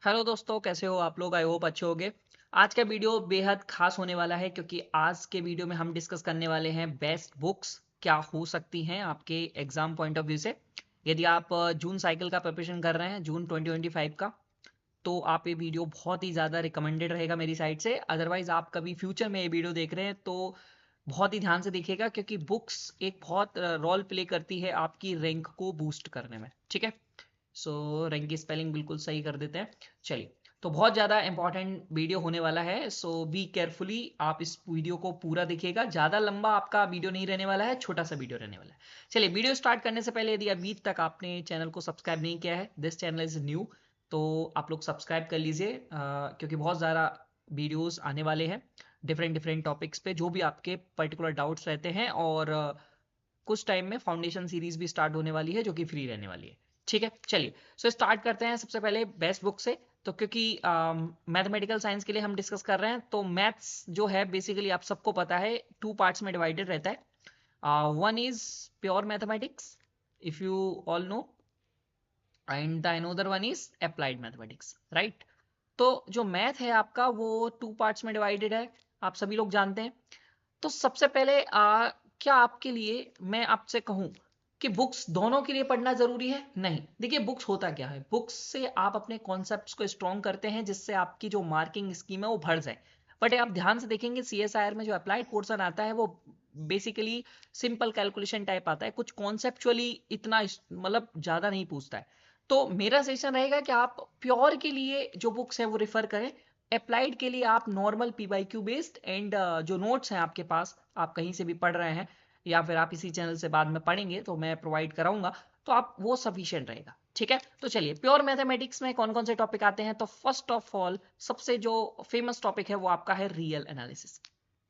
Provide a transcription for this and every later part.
Hello दोस्तों, कैसे हो आप लोग? आई होप अच्छे होगे। आज का वीडियो बेहद खास होने वाला है क्योंकि आज के वीडियो में हम डिस्कस करने वाले हैं बेस्ट बुक्स क्या हो सकती हैं आपके एग्जाम पॉइंट ऑफ व्यू से। यदि आप जून साइकिल का प्रिपरेशन कर रहे हैं, जून 2025 का, तो आप ये वीडियो बहुत ही ज़्यादा रिकमेंडेड रहेगा मेरी साइड से। अदरवाइज आप कभी फ्यूचर में ये वीडियो देख रहे हैं तो बहुत ही ध्यान से देखिएगा क्योंकि बुक्स एक बहुत रोल प्ले करती है आपकी रैंक को बूस्ट करने में। ठीक है, सो रैंक की स्पेलिंग बिल्कुल सही कर देते हैं। चलिए, तो बहुत ज़्यादा इंपॉर्टेंट वीडियो होने वाला है, सो बी केयरफुली आप इस वीडियो को पूरा देखिएगा। ज़्यादा लंबा आपका वीडियो नहीं रहने वाला है, छोटा सा वीडियो रहने वाला है। चलिए, वीडियो स्टार्ट करने से पहले यदि अभी तक आपने चैनल को सब्सक्राइब नहीं किया है, दिस चैनल इज़ न्यू, तो आप लोग सब्सक्राइब कर लीजिए क्योंकि बहुत ज़्यादा वीडियोस आने वाले हैं डिफरेंट डिफरेंट टॉपिक्स पे, जो भी आपके पर्टिकुलर डाउट्स रहते हैं। और कुछ टाइम में फाउंडेशन सीरीज भी स्टार्ट होने वाली है जो कि फ्री रहने वाली है। ठीक है, चलिए, सो स्टार्ट करते हैं सबसे पहले बेस्ट बुक से। तो क्योंकि मैथमेटिकल साइंस के लिए हम डिस्कस कर रहे हैं, तो मैथ्स जो है बेसिकली आप सबको पता है टू पार्ट्स में डिवाइडेड रहता है। One is pure mathematics, if you all know, and the another one is applied mathematics, right. तो जो मैथ है आपका वो टू पार्ट्स में डिवाइडेड है, आप सभी लोग जानते हैं। तो सबसे पहले क्या आपके लिए मैं आपसे कहूं कि बुक्स दोनों के लिए पढ़ना जरूरी है? नहीं। देखिए, बुक्स होता क्या है, बुक्स से आप अपने कॉन्सेप्ट्स को स्ट्रॉन्ग करते हैं जिससे आपकी जो मार्किंग स्कीम है वो बढ़ जाए। बट आप ध्यान से देखेंगे सीएसआईआर में जो अप्लाइड पोर्शन आता है वो बेसिकली सिंपल कैलकुलेशन टाइप आता है, कुछ कॉन्सेप्चुअली इतना मतलब ज्यादा नहीं पूछता है। तो मेरा सजेशन रहेगा कि आप प्योर के लिए जो बुक्स है वो रिफर करें। अप्लाइड के लिए आप नॉर्मल पीवाईक्यू बेस्ड एंड जो नोट्स हैं आपके पास, आप कहीं से भी पढ़ रहे हैं या फिर आप इसी चैनल से बाद में पढ़ेंगे तो मैं प्रोवाइड कराऊंगा, तो आप वो सफिशिएंट रहेगा। ठीक है, तो चलिए, प्योर मैथमेटिक्स में कौन कौन से टॉपिक आते हैं। तो फर्स्ट ऑफ ऑल सबसे जो फेमस टॉपिक है वो आपका है रियल एनालिसिस।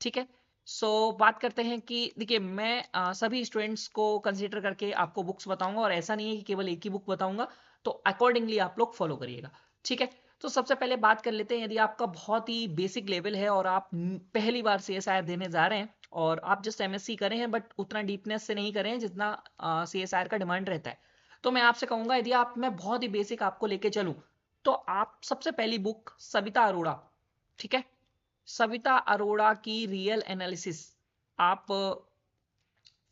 ठीक है, सो बात करते हैं कि देखिए, मैं सभी स्टूडेंट्स को कंसीडर करके आपको बुक्स बताऊंगा और ऐसा नहीं है कि केवल एक ही बुक बताऊंगा, तो अकॉर्डिंगली आप लोग फॉलो करिएगा। ठीक है, तो सबसे पहले बात कर लेते हैं, यदि आपका बहुत ही बेसिक लेवल है और आप पहली बार सीएसआईआर देने जा रहे हैं और आप जस्ट एमएससी करें हैं बट उतना डीपनेस से नहीं करें जितना सीएसआईआर का डिमांड रहता है, तो मैं आपसे कहूंगा यदि आप मैं बहुत ही बेसिक आपको लेके चलूं तो आप सबसे पहली बुक सविता अरोड़ा, ठीक है, सविता अरोड़ा की रियल एनालिसिस आप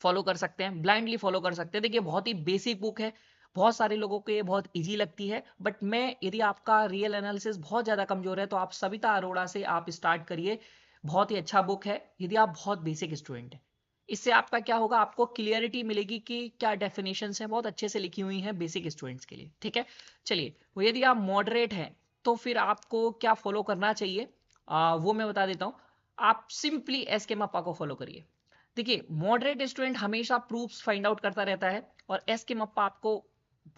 फॉलो कर सकते हैं, ब्लाइंडली फॉलो कर सकते हैं। देखिए, बहुत ही बेसिक बुक है, बहुत सारे लोगों को ये बहुत इजी लगती है, बट मैं यदि आपका रियल एनालिसिस बहुत ज़्यादा कमजोर है तो आप सविता अरोड़ा से आप स्टार्ट करिए। बहुत ही अच्छा बुक है यदि आप बहुत बेसिक स्टूडेंट हैं। इससे आपका क्या होगा, आपको क्लियरिटी मिलेगी कि क्या डेफिनेशंस हैं, बहुत अच्छे से लिखी हुई हैं बेसिक स्टूडेंट्स के लिए। ठीक है, चलिए, वो यदि आप मॉडरेट हैं तो फिर आपको क्या फॉलो करना चाहिए, वो मैं बता देता हूँ। आप सिंपली एस के मप्पा को फॉलो करिए। देखिए, मॉडरेट स्टूडेंट हमेशा प्रूफ्स फाइंड आउट करता रहता है और एस के मप्पा आपको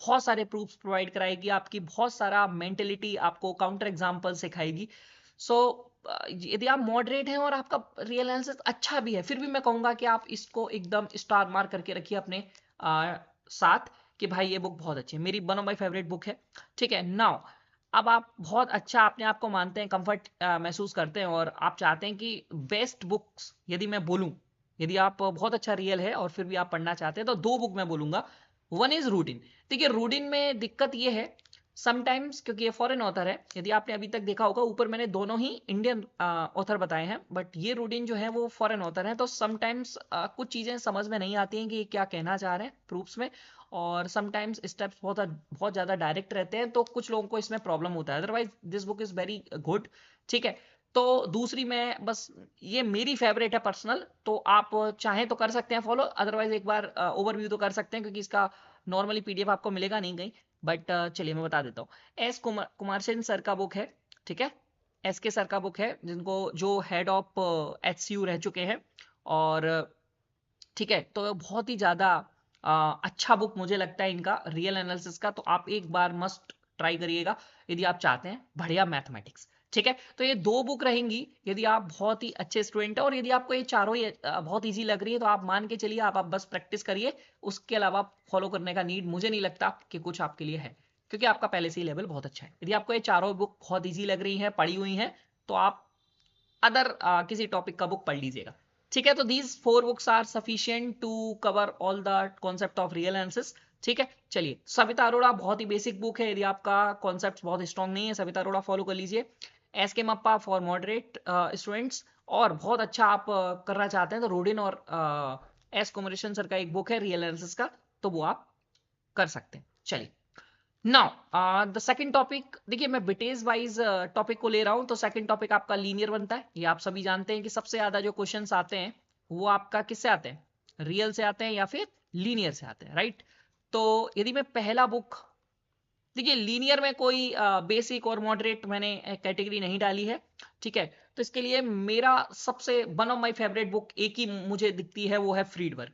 बहुत सारे प्रूफ्स प्रोवाइड कराएगी, आपकी बहुत सारा मेंटेलिटी आपको काउंटर एग्जांपल सिखाएगी। सो यदि आप मॉडरेट हैं और आपका रियल एनालिसिस अच्छा भी है, फिर भी मैं कहूंगा कि आप इसको एकदम स्टार मार्क करके रखिए अपने साथ कि भाई ये बुक बहुत अच्छी है, मेरी one of my favourite book है। ठीक है, नाउ अब आप बहुत अच्छा अपने आप को मानते हैं, कंफर्ट महसूस करते हैं और आप चाहते हैं कि बेस्ट बुक्स यदि मैं बोलूं, यदि आप बहुत अच्छा रियल है और फिर भी आप पढ़ना चाहते हैं तो दो बुक मैं बोलूंगा। One is Rudin. देखिए, रूडिन में दिक्कत ये है समटाइम्स, क्योंकि ये फॉरेन ऑथर है, यदि आपने अभी तक देखा होगा ऊपर मैंने दोनों ही इंडियन ऑथर बताए हैं, बट ये रूडिन जो है वो फॉरेन ऑथर है, तो समटाइम्स कुछ चीज़ें समझ में नहीं आती हैं कि ये क्या कहना चाह रहे हैं प्रूफ्स में, और समटाइम्स स्टेप्स बहुत बहुत ज़्यादा डायरेक्ट रहते हैं, तो कुछ लोगों को इसमें प्रॉब्लम होता है। Otherwise this book is very good. ठीक है, तो दूसरी मैं बस, ये मेरी फेवरेट है पर्सनल, तो आप चाहें तो कर सकते हैं फॉलो, अदरवाइज एक बार ओवरव्यू तो कर सकते हैं क्योंकि इसका नॉर्मली पीडीएफ आपको मिलेगा नहीं कहीं। बट चलिए मैं बता देता हूँ। एस कुमार सेन सर का बुक है। ठीक है, एस के सर का बुक है, जिनको जो हेड ऑफ एचसीयू रह चुके हैं। और ठीक है, तो बहुत ही ज़्यादा अच्छा बुक मुझे लगता है इनका रियल एनालिसिस का, तो आप एक बार मस्ट ट्राई करिएगा यदि आप चाहते हैं बढ़िया मैथमेटिक्स। ठीक है, तो ये दो बुक रहेंगी यदि आप बहुत ही अच्छे स्टूडेंट हैं, और यदि आपको ये चारों ही बहुत इजी लग रही है तो आप मान के चलिए, आप बस प्रैक्टिस करिए। उसके अलावा फॉलो करने का नीड मुझे नहीं लगता कि कुछ आपके लिए है, क्योंकि आपका पहले से ही लेवल बहुत अच्छा है। यदि आपको ये चारों बुक बहुत ईजी लग रही हैं, पढ़ी हुई हैं, तो आप अदर किसी टॉपिक का बुक पढ़ लीजिएगा। ठीक है, तो these four books are sufficient to cover all the concept of real analysis. ठीक है, चलिए सविता अरोड़ा बहुत ही बेसिक बुक है, यदि आपका कॉन्सेप्ट बहुत स्ट्रांग नहीं है सविता अरोड़ा फॉलो कर लीजिए। एस के मप्पा फॉर मॉडरेट स्टूडेंट्स, और बहुत अच्छा आप करना चाहते हैं तो रोडिन और एस कुमरेशन सर का एक बुक है रियल एनालिसिस का, तो वो आप कर सकते हैं। चलिए नाउ द सेकंड टॉपिक, देखिए मैं बिटेज वाइज टॉपिक को ले रहा हूं, तो सेकंड टॉपिक आपका लीनियर बनता है। ये आप सभी जानते हैं कि सबसे ज्यादा जो क्वेश्चंस आते हैं वो आपका किससे आते हैं, रियल से आते हैं या फिर लीनियर से आते हैं, राइट। तो यदि मैं पहला बुक, देखिए लीनियर में कोई बेसिक और मॉडरेट मैंने कैटेगरी नहीं डाली है, ठीक है। तो इसके लिए मेरा सबसे one of my favourite book एक ही मुझे दिखती है, वो है फ्रीडवर्क,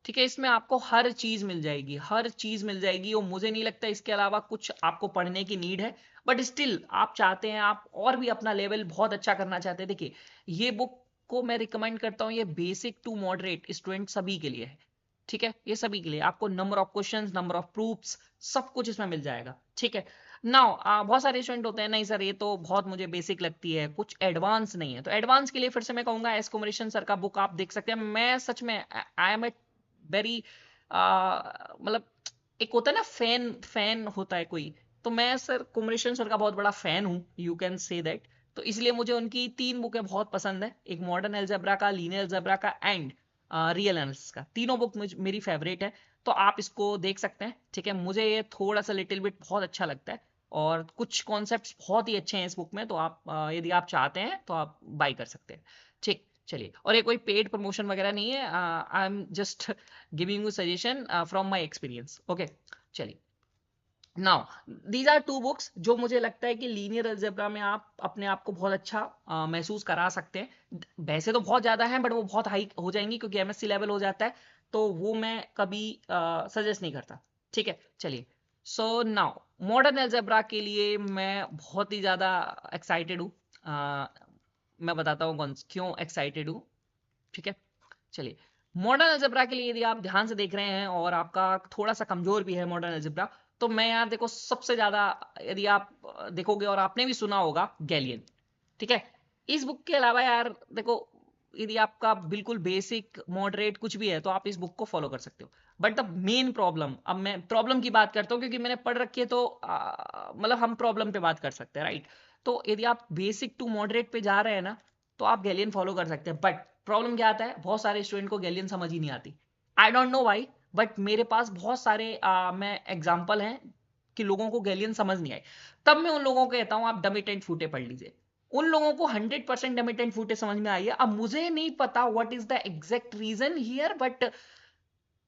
ठीक है। इसमें आपको हर चीज मिल जाएगी, हर चीज मिल जाएगी, और मुझे नहीं लगता इसके अलावा कुछ आपको पढ़ने की नीड है। बट स्टिल आप चाहते हैं, आप और भी अपना लेवल बहुत अच्छा करना चाहते हैं, देखिए ये बुक को मैं रिकमेंड करता हूँ। ये बेसिक टू मॉडरेट स्टूडेंट सभी के लिए है, ठीक है। ये सभी के लिए आपको number of questions, number of proofs, सब कुछ इसमें मिल जाएगा, ठीक है। नाउ बहुत सारे स्टूडेंट होते हैं नहीं सर ये तो बहुत मुझे बेसिक लगती है, कुछ एडवांस नहीं है, तो एडवांस के लिए फिर से मैं कहूंगा एस कुमरेशन सर का बुक आप देख सकते हैं। मैं सच में आई एम ए वेरी मतलब एक होता है ना फैन, फैन होता है कोई, तो मैं सर कुमरेशन सर का बहुत बड़ा फैन हूँ, यू कैन से दैट। तो इसलिए मुझे उनकी 3 बुकें बहुत पसंद है, एक मॉडर्न अलजेब्रा का, लीनियर अलजेब्रा का एंड रियल एनालिसिस का। तीनों बुक मेरी फेवरेट है, तो आप इसको देख सकते हैं, ठीक है। मुझे ये थोड़ा सा लिटिल बिट बहुत अच्छा लगता है, और कुछ कॉन्सेप्ट्स बहुत ही अच्छे हैं इस बुक में, तो आप यदि आप चाहते हैं तो आप बाई कर सकते हैं, ठीक। चलिए, और ये कोई पेड प्रमोशन वगैरह नहीं है, I am just giving you suggestion from my experience, okay. चलिए नाउ दीज आर 2 बुक्स जो मुझे लगता है कि लीनियर अलजेब्रा में आप अपने आप को बहुत अच्छा महसूस करा सकते हैं। वैसे तो बहुत ज्यादा है, बट वो बहुत हाई हो जाएंगी क्योंकि एमएससी लेवल हो जाता है, तो वो मैं कभी सजेस्ट नहीं करता, ठीक है। चलिए, सो नाउ मॉडर्न अलजेब्रा के लिए मैं बहुत ही ज्यादा एक्साइटेड हूँ। मैं बताता हूँ क्यों एक्साइटेड हूँ, ठीक है। चलिए, मॉडर्न अलजेब्रा के लिए यदि आप ध्यान से देख रहे हैं और आपका थोड़ा सा कमजोर भी है मॉडर्न अलजेब्रा, तो मैं यार देखो सबसे ज्यादा यदि आप देखोगे, और आपने भी सुना होगा गैलियन, ठीक है। इस बुक के अलावा यार देखो, यदि आपका बिल्कुल बेसिक मॉडरेट कुछ भी है तो आप इस बुक को फॉलो कर सकते हो। बट द मेन प्रॉब्लम, अब मैं प्रॉब्लम की बात करता हूँ क्योंकि मैंने पढ़ रखी है, तो मतलब हम प्रॉब्लम पे बात कर सकते हैं, राइट। तो यदि आप बेसिक टू मॉडरेट पे जा रहे हैं ना, तो आप गैलियन फॉलो कर सकते हैं। बट प्रॉब्लम क्या आता है, बहुत सारे स्टूडेंट को गैलियन समझ ही नहीं आती, I don't know why, but मेरे पास बहुत सारे मैं एग्जाम्पल हैं कि लोगों को गैलियन समझ नहीं आई। तब मैं उन लोगों को कहता हूं आप डमिटेंट फूटे पढ़ लीजिए। उन लोगों को 100% डमिटेंट फूटे समझ में आई है। अब मुझे नहीं पता what is the exact reason here, but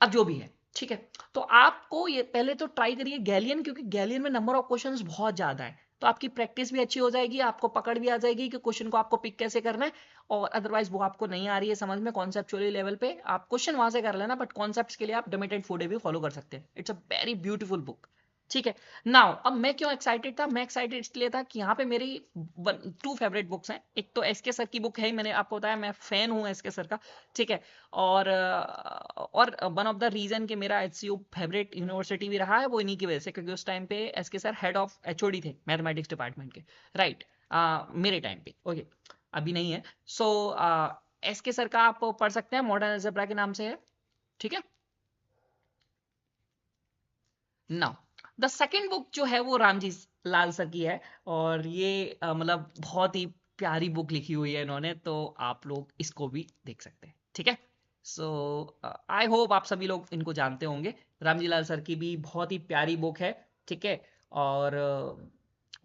अब जो भी है, ठीक है। तो आपको ये पहले तो ट्राई करिए गैलियन, क्योंकि गैलियन में नंबर ऑफ क्वेश्चंस बहुत ज्यादा है, तो आपकी प्रैक्टिस भी अच्छी हो जाएगी, आपको पकड़ भी आ जाएगी कि क्वेश्चन को आपको पिक कैसे करना है। और अदरवाइज वो आपको नहीं आ रही है समझ में कॉन्सेप्चुअली लेवल पे, आप क्वेश्चन वहां से कर लेना, बट कॉन्सेप्ट्स के लिए आप डमिटेंट फूडे भी फॉलो कर सकते हैं। It's a very beautiful book, ठीक है। नाउ अब मैं क्यों एक्साइटेड था, मैं एक्साइटेड इसलिए था कि यहाँ पे मेरी 2 फेवरेट बुक्स हैं। एक तो एसके सर की बुक है, मैंने आपको बताया मैं फैन हूँ एसके सर का, ठीक है। और वन ऑफ द रीजन कि मेरा एचसीयू फेवरेट यूनिवर्सिटी भी रहा है वो इन्हीं की वजह से, क्योंकि उस टाइम पे SK sir head of HOD थे मैथमेटिक्स डिपार्टमेंट के, राइट। मेरे टाइम पे, ओके, अभी नहीं है। सो एसके सर का आप पढ़ सकते हैं, मॉडर्न अलजेब्रा के नाम से है, ठीक है। नाउ द सेकंड बुक जो है वो रामजी लाल सर की है, और ये मतलब बहुत ही प्यारी बुक लिखी हुई है इन्होंने, तो आप लोग इसको भी देख सकते हैं, ठीक है। सो आई होप आप सभी लोग इनको जानते होंगे। रामजी लाल सर की भी बहुत ही प्यारी बुक है, ठीक है। और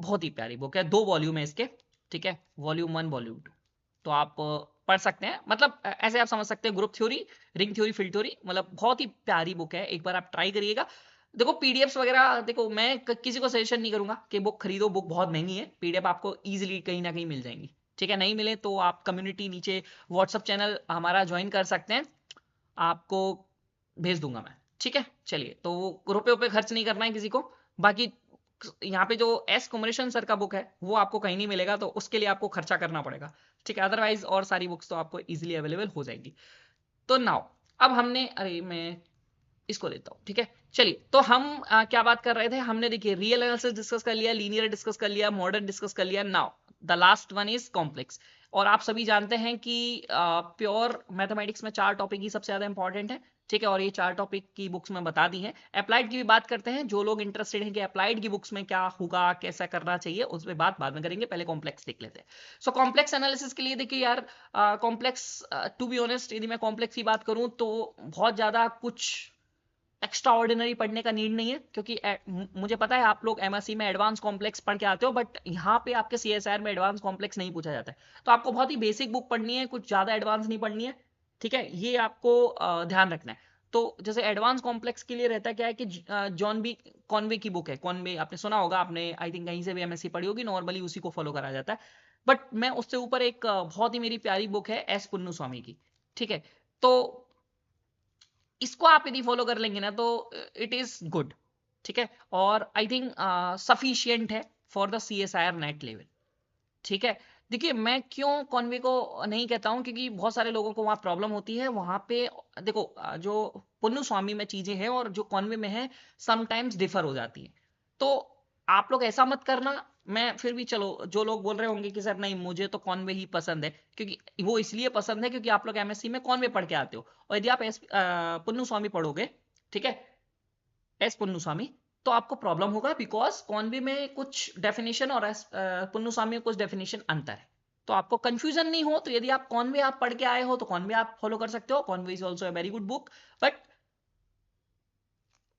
बहुत ही प्यारी बुक है, 2 वॉल्यूम है इसके, ठीक है, वॉल्यूम 1 वॉल्यूम 2, तो आप पढ़ सकते हैं। मतलब ऐसे आप समझ सकते हैं group theory, ring theory, field theory, मतलब बहुत ही प्यारी बुक है, एक बार आप ट्राई करिएगा। देखो पीडीएफ्स वगैरह, देखो मैं किसी को सजेशन नहीं करूंगा कि बुक खरीदो, बुक बहुत महंगी है, पीडीएफ आपको इजीली कहीं ना कहीं मिल जाएंगी, ठीक है। नहीं मिले तो आप कम्युनिटी नीचे व्हाट्सअप चैनल हमारा ज्वाइन कर सकते हैं, आपको भेज दूंगा मैं, ठीक है। चलिए, तो रुपए रुपए खर्च नहीं करना है किसी को। बाकी यहाँ पे जो एस कुमरेशन सर का बुक है वो आपको कहीं नहीं मिलेगा, तो उसके लिए आपको खर्चा करना पड़ेगा, ठीक है। अदरवाइज और सारी बुक्स तो आपको इजीली अवेलेबल हो जाएगी। तो नाउ अब हमने, अरे मैं इसको लेता हूं, ठीक है। चलिए, तो हम क्या बात कर रहे थे, हमने देखिए रियल एनालिसिस डिस्कस कर लिया, लीनियर डिस्कस कर लिया, मॉडर्न डिस्कस कर लिया। Now the last one is complex. और आप सभी जानते हैं कि प्योर मैथमेटिक्स में 4 टॉपिक ही सबसे ज्यादा इंपॉर्टेंट है, ठीक है, और ये 4 टॉपिक की बुक्स में बता दी हैं। अप्लाइड की भी बात करते हैं, जो लोग इंटरेस्टेड हैं कि अप्लाइड की बुक्स में क्या होगा, कैसा करना चाहिए, उस पर बात बाद में करेंगे, पहले कॉम्प्लेक्स देख लेते हैं। सो कॉम्प्लेक्स एनालिसिस के लिए देखिए यार, कॉम्प्लेक्स टू बी ऑनेस्ट यदि मैं कॉम्प्लेक्स की बात करूं तो बहुत ज्यादा कुछ एक्स्ट्रा ऑर्डिनरी पढ़ने का नीड नहीं है, क्योंकि मुझे पता है आप लोग एमएससी में एडवांस कॉम्प्लेक्स पढ़ के आते हो, बट यहाँ पे आपके सीएसआर में एडवांस कॉम्प्लेक्स नहीं पूछा जाता है। तो आपको बहुत ही बेसिक बुक पढ़नी है, कुछ ज्यादा एडवांस नहीं पढ़नी है, ठीक है, ये आपको ध्यान रखना है। तो जैसे एडवांस कॉम्प्लेक्स के लिए रहता क्या है कि जॉन बी कॉनवे की बुक है, कॉनवे आपने सुना होगा, आपने आई थिंक कहीं से भी एमएससी पढ़ी होगी, नॉर्मली उसी को फॉलो करा जाता है। बट मैं उससे ऊपर एक बहुत ही मेरी प्यारी बुक है एस पुन्नुस्वामी की, ठीक है, तो इसको आप यदि फॉलो कर लेंगे ना तो इट इज गुड, ठीक है, और आई थिंक सफिशियंट है for the CSIR net level, ठीक है। देखिए मैं क्यों कॉन्वे को नहीं कहता हूं, क्योंकि बहुत सारे लोगों को वहां प्रॉब्लम होती है वहां पे। देखो जो पुन्नु स्वामी में चीजें हैं और जो कॉन्वे में है समटाइम्स डिफर हो जाती है। तो आप लोग ऐसा मत करना। मैं फिर भी चलो, जो लोग बोल रहे होंगे कि सर नहीं मुझे तो कॉन्वे ही पसंद है, क्योंकि वो इसलिए पसंद है क्योंकि आप लोग एमएससी में कॉन्वे पढ़ के आते हो, और यदि आप पुन्नु स्वामी पढ़ोगे, ठीक है, एस पुन्नुस्वामी, तो आपको प्रॉब्लम होगा, बिकॉज कॉन्वे में कुछ डेफिनेशन और एस पुन्नुस्वामी में कुछ डेफिनेशन अंतर है। तो आपको कंफ्यूजन नहीं हो, तो यदि आप कॉन्वे आप पढ़ के आए हो तो कॉन्वे आप फॉलो कर सकते हो, Conway is also a very good book. But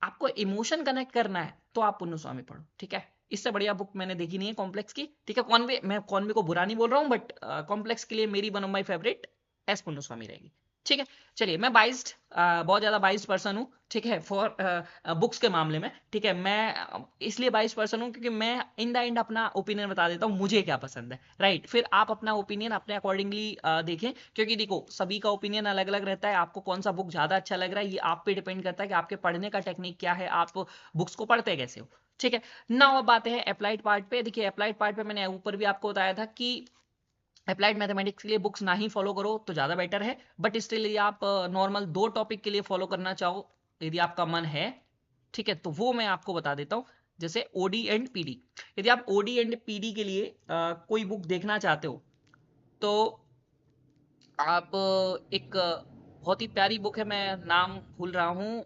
आपको इमोशन कनेक्ट करना है तो आप पुन्नुस्वामी पढ़ो, ठीक है, इससे बढ़िया बुक मैंने देखी नहीं है कॉम्प्लेक्स की, ठीक है। कॉन्वे, मैं कॉन्वे को बुरा नहीं बोल रहा हूँ, बट कॉम्प्लेक्स के लिए मेरी one of my favourite S Punnuswamy रहेगी, ठीक है। चलिए मैं बाइस्ड, बहुत ज्यादा बाइस्ड पर्सन हूँ, ठीक है, फॉर बुक्स के मामले में, ठीक है। मैं इसलिए बाइस्ड पर्सन हूँ क्योंकि मैं इन द एंड अपना ओपिनियन बता देता हूँ मुझे क्या पसंद है, राइट। फिर आप अपना ओपिनियन अपने अकॉर्डिंगली देखें, क्योंकि देखो सभी का ओपिनियन अलग अलग रहता है। आपको कौन सा बुक ज्यादा अच्छा लग रहा है ये आप पे डिपेंड करता है कि आपके पढ़ने का टेक्निक क्या है, आप बुक्स को पढ़ते कैसे हो, ठीक है। नाउ अब बातें हैं अप्लाइड पार्ट पे। देखिए अप्लाइड पार्ट पे मैंने ऊपर भी आपको बताया था कि अप्लाइड मैथमेटिक्स के लिए बुक्स ना ही फॉलो करो तो ज्यादा बेटर है, बट स्टिल यदि आप नॉर्मल 2 टॉपिक के लिए फॉलो करना चाहो, यदि आपका मन है, ठीक है, तो वो मैं आपको बता देता हूँ। जैसे ओडी एंड पीडी, यदि आप ओडी एंड पीडी के लिए कोई बुक देखना चाहते हो तो आप एक बहुत ही प्यारी बुक है, मैं नाम भूल रहा हूँ,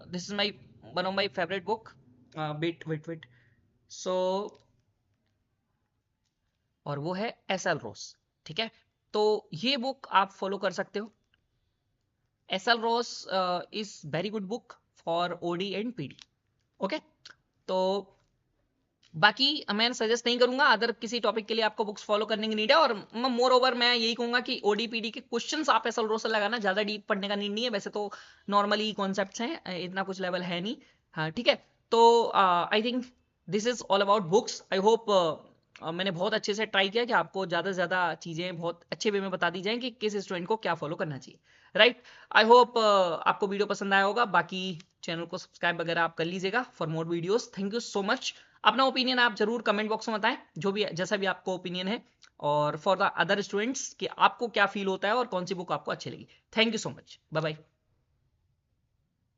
this is my one of my favourite book, wait wait wait, so, और वो है एसएल रोस, ठीक है। तो ये बुक आप फॉलो कर सकते हो। SL Ross is very good book for OD and PD, okay. तो बाकी मैं सजेस्ट नहीं करूंगा, अदर किसी टॉपिक के लिए आपको बुक्स फॉलो करने की नीड है। और मोर ओवर मैं यही कहूंगा कि ओडीपीडी के क्वेश्चंस आप एसएल रोस से लगाना, ज्यादा डीप पढ़ने का नीड नहीं है, वैसे तो नॉर्मली कॉन्सेप्ट्स हैं, इतना कुछ लेवल है नहीं, हाँ ठीक है। तो I think this is all about books. I hope मैंने बहुत अच्छे से ट्राई किया कि आपको ज्यादा से ज्यादा चीजें बहुत अच्छे वे में बता दी जाएं कि किस स्टूडेंट को क्या फॉलो करना चाहिए, राइट। आई होप आपको वीडियो पसंद आया होगा। बाकी चैनल को सब्सक्राइब वगैरह आप कर लीजिएगा for more videos. Thank you so much. अपना ओपिनियन आप जरूर कमेंट बॉक्स में बताएं, जो भी जैसा भी आपको ओपिनियन है, और फॉर द अदर स्टूडेंट्स कि आपको क्या फील होता है और कौन सी बुक आपको अच्छी लगी। Thank you so much, bye bye.